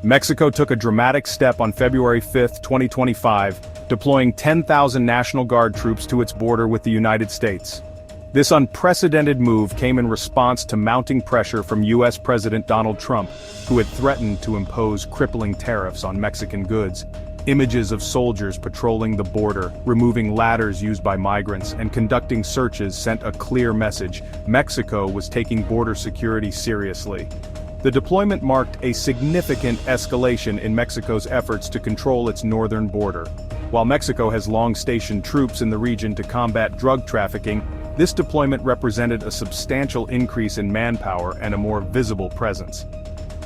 Mexico took a dramatic step on February 5, 2025, deploying 10,000 National Guard troops to its border with the United States. This unprecedented move came in response to mounting pressure from U.S. President Donald Trump, who had threatened to impose crippling tariffs on Mexican goods. Images of soldiers patrolling the border, removing ladders used by migrants, and conducting searches sent a clear message: Mexico was taking border security seriously. The deployment marked a significant escalation in Mexico's efforts to control its northern border. While Mexico has long stationed troops in the region to combat drug trafficking, this deployment represented a substantial increase in manpower and a more visible presence.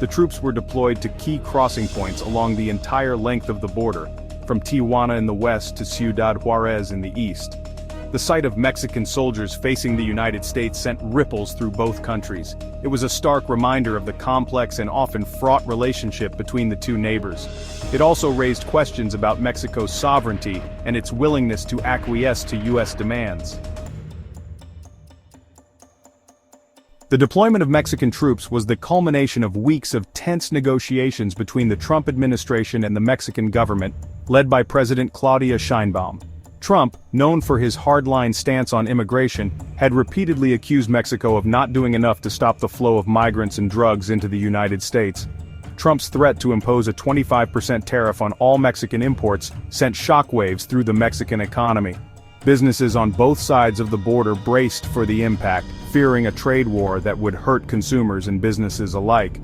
The troops were deployed to key crossing points along the entire length of the border, from Tijuana in the west to Ciudad Juarez in the east. The sight of Mexican soldiers facing the United States sent ripples through both countries. It was a stark reminder of the complex and often fraught relationship between the two neighbors. It also raised questions about Mexico's sovereignty and its willingness to acquiesce to U.S. demands. The deployment of Mexican troops was the culmination of weeks of tense negotiations between the Trump administration and the Mexican government, led by President Claudia Sheinbaum. Trump, known for his hardline stance on immigration, had repeatedly accused Mexico of not doing enough to stop the flow of migrants and drugs into the United States. Trump's threat to impose a 25% tariff on all Mexican imports sent shockwaves through the Mexican economy. Businesses on both sides of the border braced for the impact, fearing a trade war that would hurt consumers and businesses alike.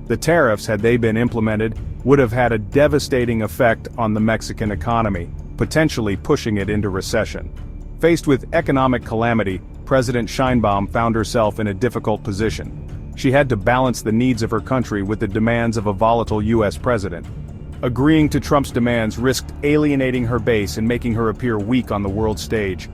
The tariffs, had they been implemented, would have had a devastating effect on the Mexican economy, potentially pushing it into recession. Faced with economic calamity, President Sheinbaum found herself in a difficult position. She had to balance the needs of her country with the demands of a volatile U.S. president. Agreeing to Trump's demands risked alienating her base and making her appear weak on the world stage.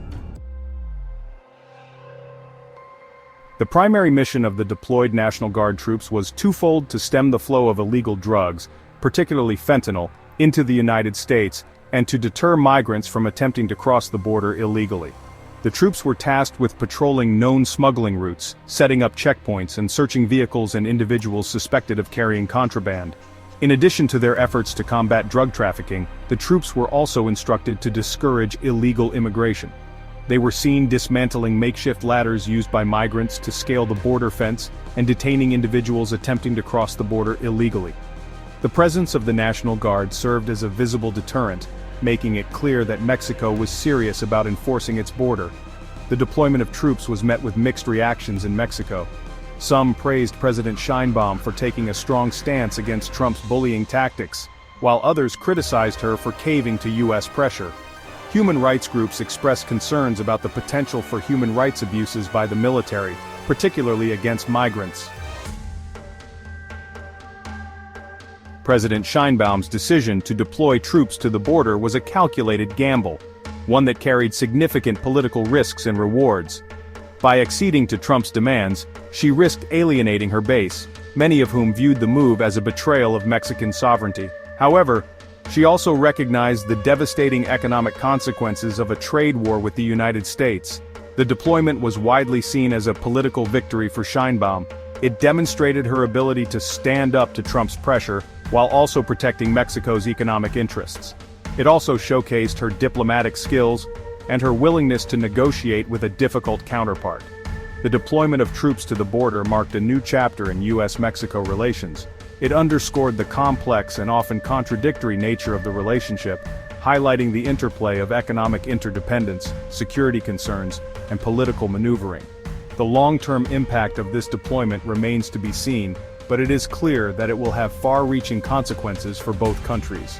The primary mission of the deployed National Guard troops was twofold: to stem the flow of illegal drugs, particularly fentanyl, into the United States, and to deter migrants from attempting to cross the border illegally. The troops were tasked with patrolling known smuggling routes, setting up checkpoints, and searching vehicles and individuals suspected of carrying contraband. In addition to their efforts to combat drug trafficking, the troops were also instructed to discourage illegal immigration. They were seen dismantling makeshift ladders used by migrants to scale the border fence and detaining individuals attempting to cross the border illegally. The presence of the National Guard served as a visible deterrent, making it clear that Mexico was serious about enforcing its border. The deployment of troops was met with mixed reactions in Mexico. Some praised President Sheinbaum for taking a strong stance against Trump's bullying tactics, while others criticized her for caving to U.S. pressure. Human rights groups expressed concerns about the potential for human rights abuses by the military, particularly against migrants. President Sheinbaum's decision to deploy troops to the border was a calculated gamble, one that carried significant political risks and rewards. By acceding to Trump's demands, she risked alienating her base, many of whom viewed the move as a betrayal of Mexican sovereignty. However, she also recognized the devastating economic consequences of a trade war with the United States. The deployment was widely seen as a political victory for Sheinbaum. It demonstrated her ability to stand up to Trump's pressure, while also protecting Mexico's economic interests. It also showcased her diplomatic skills and her willingness to negotiate with a difficult counterpart. The deployment of troops to the border marked a new chapter in U.S.-Mexico relations. It underscored the complex and often contradictory nature of the relationship, highlighting the interplay of economic interdependence, security concerns, and political maneuvering. The long-term impact of this deployment remains to be seen, but it is clear that it will have far-reaching consequences for both countries.